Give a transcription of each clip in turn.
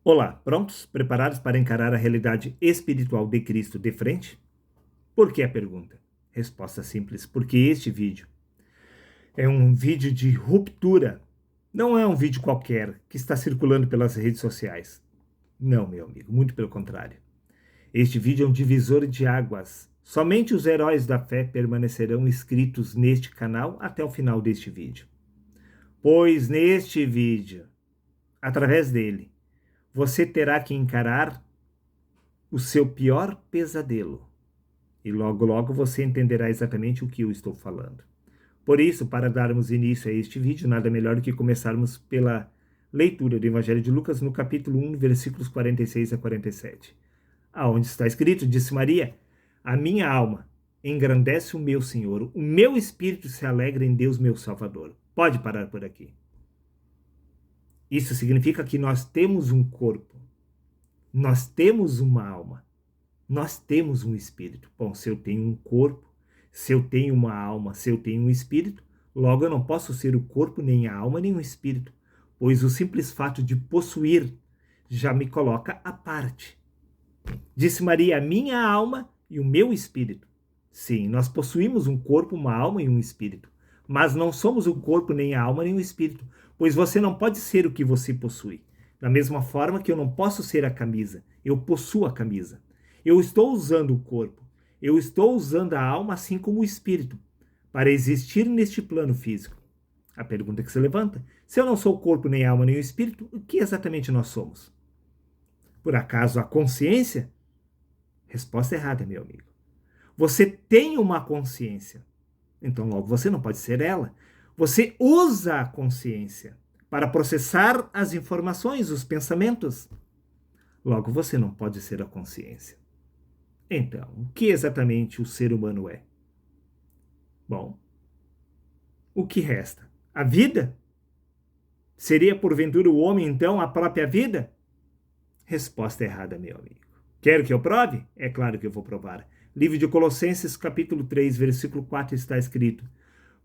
Olá, prontos? Preparados para encarar a realidade espiritual de Cristo de frente? Por que a pergunta? Resposta simples, porque este vídeo é um vídeo de ruptura. Não é um vídeo qualquer que está circulando pelas redes sociais. Não, meu amigo, muito pelo contrário. Este vídeo é um divisor de águas. Somente os heróis da fé permanecerão inscritos neste canal até o final deste vídeo. Pois neste vídeo, através dele, você terá que encarar o seu pior pesadelo. E logo, logo você entenderá exatamente o que eu estou falando. Por isso, para darmos início a este vídeo, nada melhor do que começarmos pela leitura do Evangelho de Lucas, no capítulo 1, versículos 46 a 47. Aonde está escrito, disse Maria, a minha alma engrandece o meu Senhor, o meu espírito se alegra em Deus, meu Salvador. Pode parar por aqui. Isso significa que nós temos um corpo, nós temos uma alma, nós temos um espírito. Bom, se eu tenho um corpo, se eu tenho uma alma, se eu tenho um espírito, logo eu não posso ser o corpo, nem a alma, nem o espírito, pois o simples fato de possuir já me coloca à parte. Disse Maria, a minha alma e o meu espírito. Sim, nós possuímos um corpo, uma alma e um espírito, mas não somos o corpo, nem a alma, nem o espírito, pois você não pode ser o que você possui. Da mesma forma que eu não posso ser a camisa, eu possuo a camisa. Eu estou usando o corpo, eu estou usando a alma assim como o espírito, para existir neste plano físico. A pergunta que se levanta, se eu não sou o corpo, nem a alma, nem o espírito, o que exatamente nós somos? Por acaso a consciência? Resposta errada, meu amigo. Você tem uma consciência, então logo você não pode ser ela. Você usa a consciência para processar as informações, os pensamentos. Logo você não pode ser a consciência. Então, o que exatamente o ser humano é? Bom, o que resta? A vida? Seria porventura o homem, então, a própria vida? Resposta errada, meu amigo. Quero que eu prove? É claro que eu vou provar. Livro de Colossenses, capítulo 3, versículo 4, está escrito: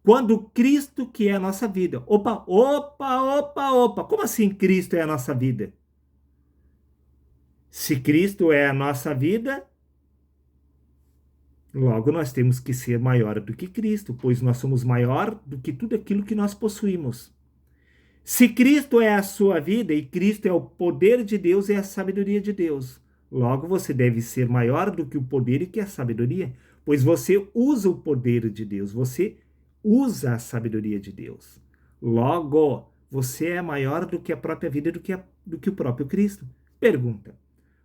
quando Cristo, que é a nossa vida. Opa! Como assim Cristo é a nossa vida? Se Cristo é a nossa vida, logo nós temos que ser maior do que Cristo, pois nós somos maior do que tudo aquilo que nós possuímos. Se Cristo é a sua vida e Cristo é o poder de Deus e a sabedoria de Deus, logo você deve ser maior do que o poder e que a sabedoria, pois você usa o poder de Deus, você usa a sabedoria de Deus. Logo, você é maior do que a própria vida, do que o próprio Cristo. Pergunta,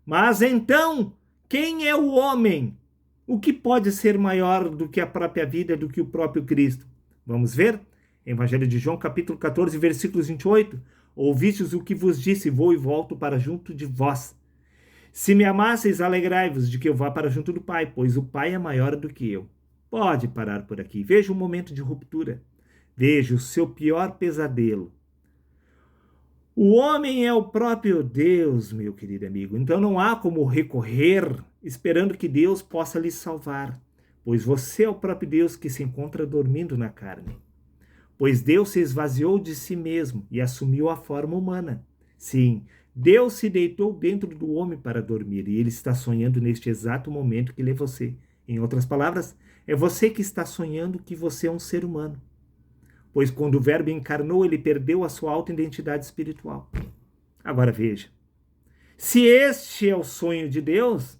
mas então, quem é o homem? O que pode ser maior do que a própria vida, do que o próprio Cristo? Vamos ver? Evangelho de João, capítulo 14, versículos 28. Ouvistes o que vos disse, vou e volto para junto de vós. Se me amasseis, alegrai-vos de que eu vá para junto do Pai, pois o Pai é maior do que eu. Pode parar por aqui. Veja um momento de ruptura. Veja o seu pior pesadelo. O homem é o próprio Deus, meu querido amigo. Então não há como recorrer esperando que Deus possa lhe salvar, pois você é o próprio Deus que se encontra dormindo na carne. Pois Deus se esvaziou de si mesmo e assumiu a forma humana. Sim, Deus se deitou dentro do homem para dormir e ele está sonhando neste exato momento que ele é você. Em outras palavras, é você que está sonhando que você é um ser humano. Pois quando o Verbo encarnou, ele perdeu a sua auto-identidade espiritual. Agora veja, se este é o sonho de Deus,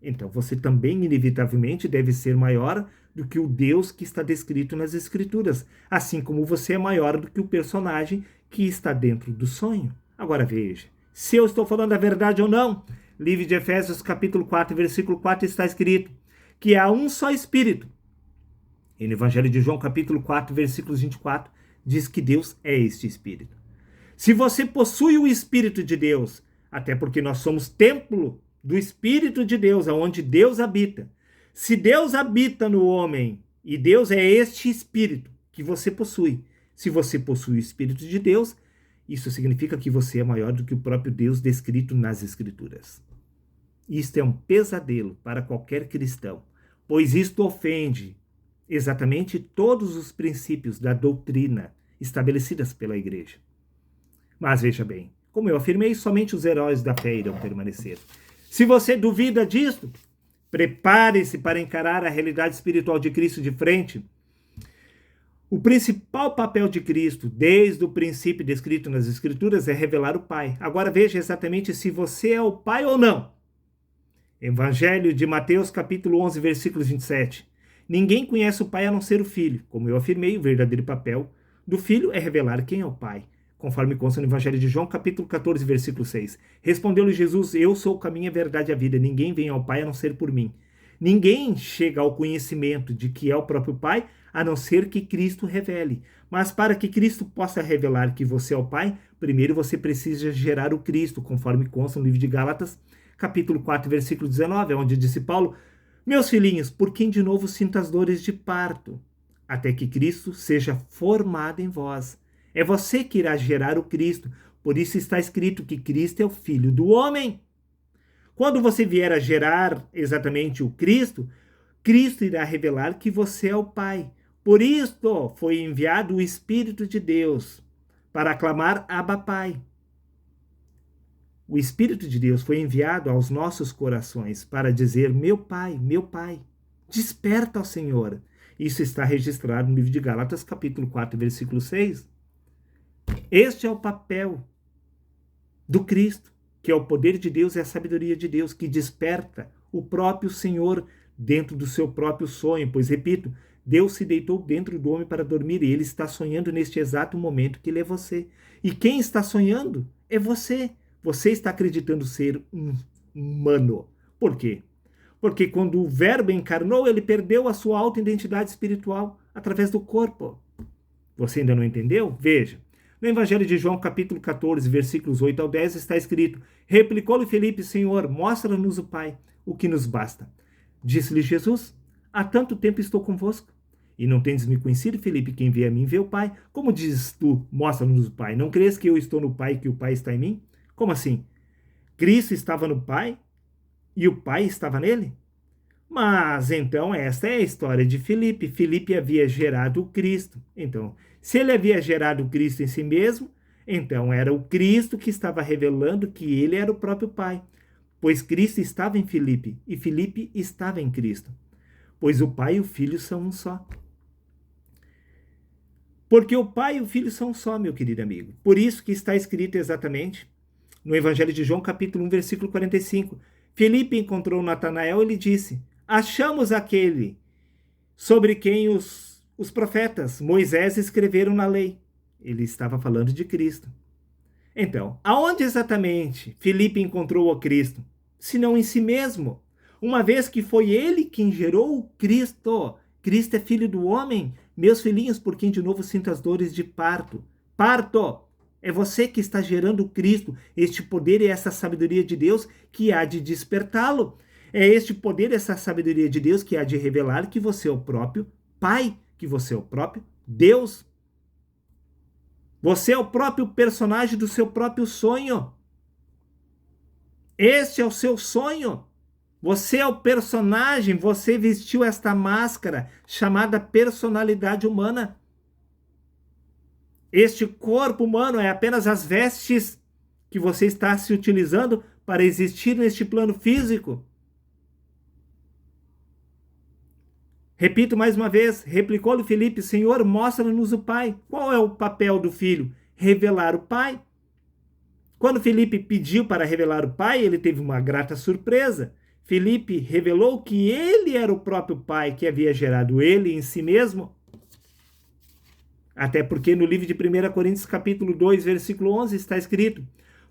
então você também inevitavelmente deve ser maior do que o Deus que está descrito nas Escrituras, assim como você é maior do que o personagem que está dentro do sonho. Agora veja, se eu estou falando a verdade ou não. Livro de Efésios, capítulo 4, versículo 4, está escrito que há um só Espírito. E no Evangelho de João, capítulo 4, versículos 24, diz que Deus é este Espírito. Se você possui o Espírito de Deus, até porque nós somos templo do Espírito de Deus, aonde Deus habita. Se Deus habita no homem, e Deus é este Espírito que você possui, se você possui o Espírito de Deus, isso significa que você é maior do que o próprio Deus descrito nas Escrituras. Isto é um pesadelo para qualquer cristão, pois isto ofende exatamente todos os princípios da doutrina estabelecidas pela igreja. Mas veja bem, Como eu afirmei, somente os heróis da fé irão permanecer. Se você duvida disto, prepare-se para encarar a realidade espiritual de Cristo de frente. O principal papel de Cristo, desde o princípio descrito nas Escrituras, é revelar o Pai. Agora veja exatamente se você é o Pai ou não. Evangelho de Mateus, capítulo 11, versículos 27. Ninguém conhece o Pai a não ser o Filho. Como eu afirmei, o verdadeiro papel do Filho é revelar quem é o Pai, conforme consta no Evangelho de João, capítulo 14, versículo 6. Respondeu-lhe Jesus: eu sou o caminho, a verdade e a vida. Ninguém vem ao Pai a não ser por mim. Ninguém chega ao conhecimento de que é o próprio Pai, a não ser que Cristo revele. Mas para que Cristo possa revelar que você é o Pai, primeiro você precisa gerar o Cristo, conforme consta no livro de Gálatas, capítulo 4, versículo 19, onde disse Paulo: meus filhinhos, por quem de novo sinto as dores de parto, até que Cristo seja formado em vós. É você que irá gerar o Cristo, por isso está escrito que Cristo é o Filho do homem. Quando você vier a gerar exatamente o Cristo, Cristo irá revelar que você é o Pai. Por isto foi enviado o Espírito de Deus, para aclamar Abba Pai. O Espírito de Deus foi enviado aos nossos corações para dizer: meu Pai, desperta ao Senhor. Isso está registrado no livro de Gálatas, capítulo 4, versículo 6. Este é o papel do Cristo, que é o poder de Deus e a sabedoria de Deus, que desperta o próprio Senhor dentro do seu próprio sonho. Pois, repito, Deus se deitou dentro do homem para dormir e ele está sonhando neste exato momento que ele é você. E quem está sonhando é você. Você está acreditando ser um humano. Por quê? Porque quando o Verbo encarnou, ele perdeu a sua auto-identidade espiritual através do corpo. Você ainda não entendeu? Veja. No Evangelho de João, capítulo 14, versículos 8 ao 10, está escrito: replicou-lhe Filipe: Senhor, mostra-nos o Pai, o que nos basta. Disse-lhe Jesus: há tanto tempo estou convosco, e não tendes me conhecido, Filipe? Quem vê a mim vê o Pai. Como dizes tu, mostra-nos o Pai? Não crês que eu estou no Pai e que o Pai está em mim? Como assim? Cristo estava no Pai e o Pai estava nele? Mas, então, esta é a história de Filipe. Filipe havia gerado o Cristo. Então, se ele havia gerado o Cristo em si mesmo, então era o Cristo que estava revelando que ele era o próprio Pai. Pois Cristo estava em Filipe e Filipe estava em Cristo. Pois o Pai e o Filho são um só. Porque o Pai e o Filho são um só, meu querido amigo. Por isso que está escrito exatamente no Evangelho de João, capítulo 1, versículo 45. Filipe encontrou Natanael e lhe disse: achamos aquele sobre quem os profetas Moisés escreveram na lei. Ele estava falando de Cristo. Então, aonde exatamente Filipe encontrou o Cristo? Senão em si mesmo. Uma vez que foi ele quem gerou o Cristo. Cristo é filho do homem. Meus filhinhos, por quem de novo sinto as dores de parto. Parto! É você que está gerando o Cristo, este poder e essa sabedoria de Deus que há de despertá-lo. É este poder e essa sabedoria de Deus que há de revelar que você é o próprio Pai, que você é o próprio Deus. Você é o próprio personagem do seu próprio sonho. Este é o seu sonho. Você é o personagem, você vestiu esta máscara chamada personalidade humana. Este corpo humano é apenas as vestes que você está se utilizando para existir neste plano físico. Repito mais uma vez, replicou-lhe Filipe: Senhor, mostra-nos o Pai. Qual é o papel do filho? Revelar o Pai. Quando Filipe pediu para revelar o Pai, ele teve uma grata surpresa. Filipe revelou que ele era o próprio Pai que havia gerado ele em si mesmo. Até porque no livro de 1 Coríntios, capítulo 2, versículo 11, está escrito: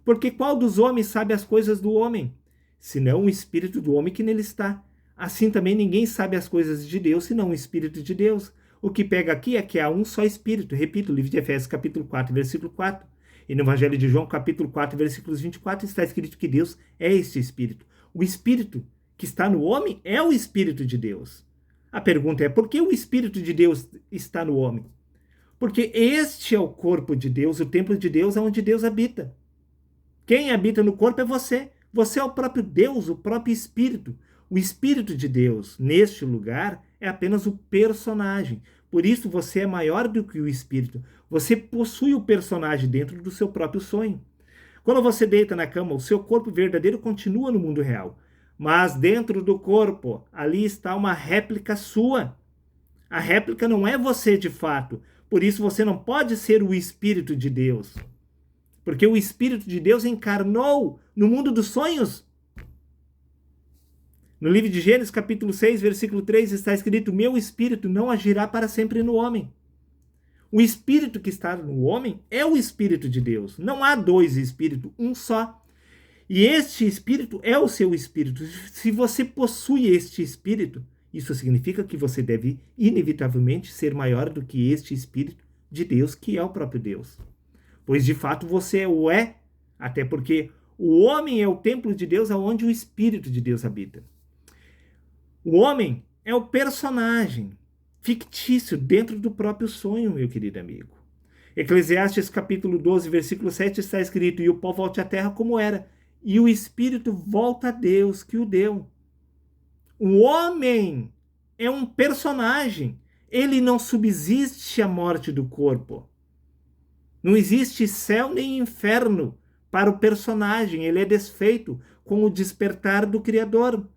porque qual dos homens sabe as coisas do homem, senão o Espírito do homem que nele está? Assim também ninguém sabe as coisas de Deus, senão o Espírito de Deus. O que pega aqui é que há um só Espírito. Repito, livro de Efésios, capítulo 4, versículo 4. E no Evangelho de João, capítulo 4, versículos 24, está escrito que Deus é este Espírito. O Espírito que está no homem é o Espírito de Deus. A pergunta é: por que o Espírito de Deus está no homem? Porque este é o corpo de Deus, o templo de Deus, onde Deus habita. Quem habita no corpo é você. Você é o próprio Deus, o próprio Espírito. O Espírito de Deus, neste lugar, é apenas o personagem. Por isso você é maior do que o Espírito. Você possui o personagem dentro do seu próprio sonho. Quando você deita na cama, o seu corpo verdadeiro continua no mundo real. Mas dentro do corpo, ali está uma réplica sua. A réplica não é você de fato. Por isso você não pode ser o Espírito de Deus. Porque o Espírito de Deus encarnou no mundo dos sonhos. No livro de Gênesis, capítulo 6, versículo 3, está escrito: meu espírito não agirá para sempre no homem. O espírito que está no homem é o Espírito de Deus. Não há dois espíritos, um só. E este espírito é o seu espírito. Se você possui este espírito, isso significa que você deve inevitavelmente ser maior do que este espírito de Deus, que é o próprio Deus. Pois de fato você o é, até porque o homem é o templo de Deus, onde o Espírito de Deus habita. O homem é o personagem fictício dentro do próprio sonho, meu querido amigo. Eclesiastes capítulo 12, versículo 7 está escrito: e o pó volte à terra como era, e o espírito volta a Deus que o deu. O homem é um personagem. Ele não subsiste à morte do corpo. Não existe céu nem inferno para o personagem. Ele é desfeito com o despertar do Criador.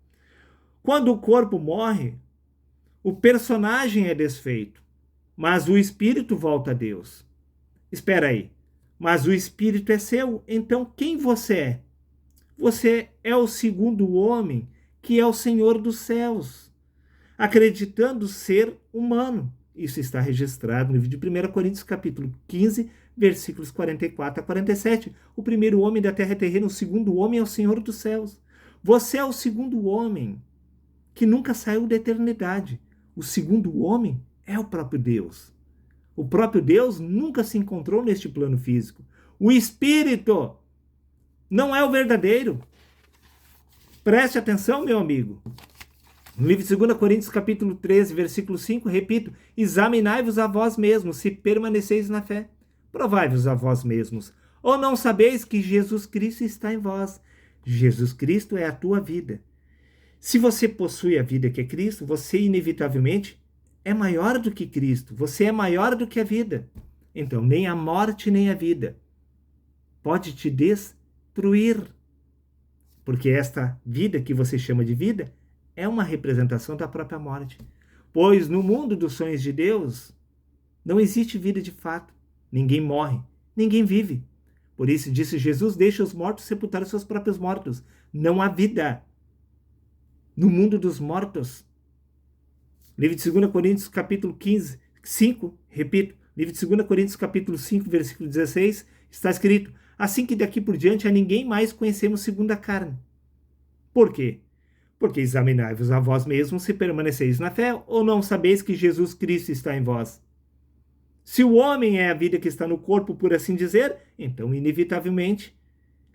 Quando o corpo morre, o personagem é desfeito, mas o espírito volta a Deus. Espera aí, mas o espírito é seu, então quem você é? Você é o segundo homem, que é o Senhor dos céus, acreditando ser humano. Isso está registrado no livro de 1 Coríntios, capítulo 15, versículos 44 a 47. O primeiro homem da terra é terreno, o segundo homem é o Senhor dos céus. Você é o segundo homem, que nunca saiu da eternidade. O segundo homem é o próprio Deus. O próprio Deus nunca se encontrou neste plano físico. O Espírito não é o verdadeiro. Preste atenção, meu amigo. No livro de 2 Coríntios, capítulo 13, versículo 5, repito: examinai-vos a vós mesmos, se permaneceis na fé. Provai-vos a vós mesmos. Ou não sabeis que Jesus Cristo está em vós? Jesus Cristo é a tua vida. Se você possui a vida que é Cristo, você inevitavelmente é maior do que Cristo. Você é maior do que a vida. Então, nem a morte, nem a vida pode te destruir. Porque esta vida que você chama de vida é uma representação da própria morte. Pois no mundo dos sonhos de Deus, não existe vida de fato. Ninguém morre, ninguém vive. Por isso disse Jesus: deixa os mortos sepultar os seus próprios mortos. Não há vida no mundo dos mortos. Livro de 2 Coríntios, capítulo 15, 5, repito, livro de 2 Coríntios, capítulo 5, versículo 16, está escrito: assim que daqui por diante a ninguém mais conhecemos segundo a carne. Por quê? Porque examinai-vos a vós mesmos se permaneceis na fé, ou não sabeis que Jesus Cristo está em vós. Se o homem é a vida que está no corpo, por assim dizer, então, inevitavelmente,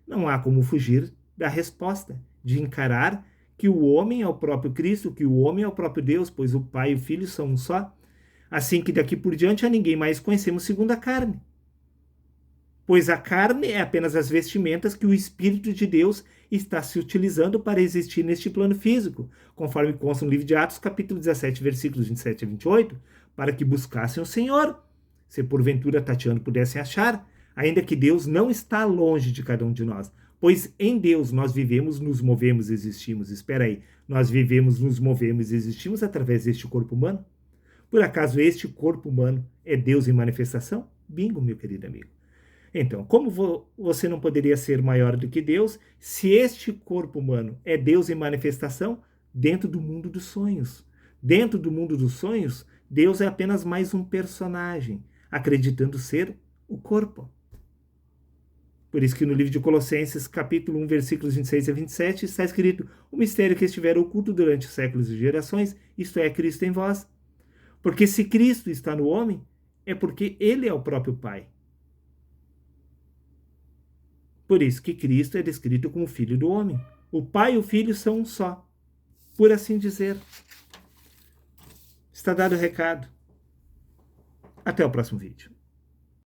não há como fugir da resposta, de encarar que o homem é o próprio Cristo, que o homem é o próprio Deus, pois o Pai e o Filho são um só. Assim que daqui por diante a ninguém mais conhecemos segundo a carne. Pois a carne é apenas as vestimentas que o Espírito de Deus está se utilizando para existir neste plano físico, conforme consta no livro de Atos, capítulo 17, versículos 27 a 28, para que buscassem o Senhor, se porventura tateando pudessem achar, ainda que Deus não está longe de cada um de nós, pois em Deus nós vivemos, nos movemos e existimos. Espera aí, nós vivemos, nos movemos e existimos através deste corpo humano? Por acaso este corpo humano é Deus em manifestação? Bingo, meu querido amigo. Então, como você não poderia ser maior do que Deus se este corpo humano é Deus em manifestação dentro do mundo dos sonhos? Dentro do mundo dos sonhos, Deus é apenas mais um personagem, acreditando ser o corpo. Por isso que no livro de Colossenses, capítulo 1, versículos 26 a 27, está escrito: o mistério que estiver oculto durante séculos e gerações, isto é, Cristo em vós. Porque se Cristo está no homem, é porque ele é o próprio Pai. Por isso que Cristo é descrito como Filho do homem. O Pai e o Filho são um só, por assim dizer. Está dado o recado. Até o próximo vídeo.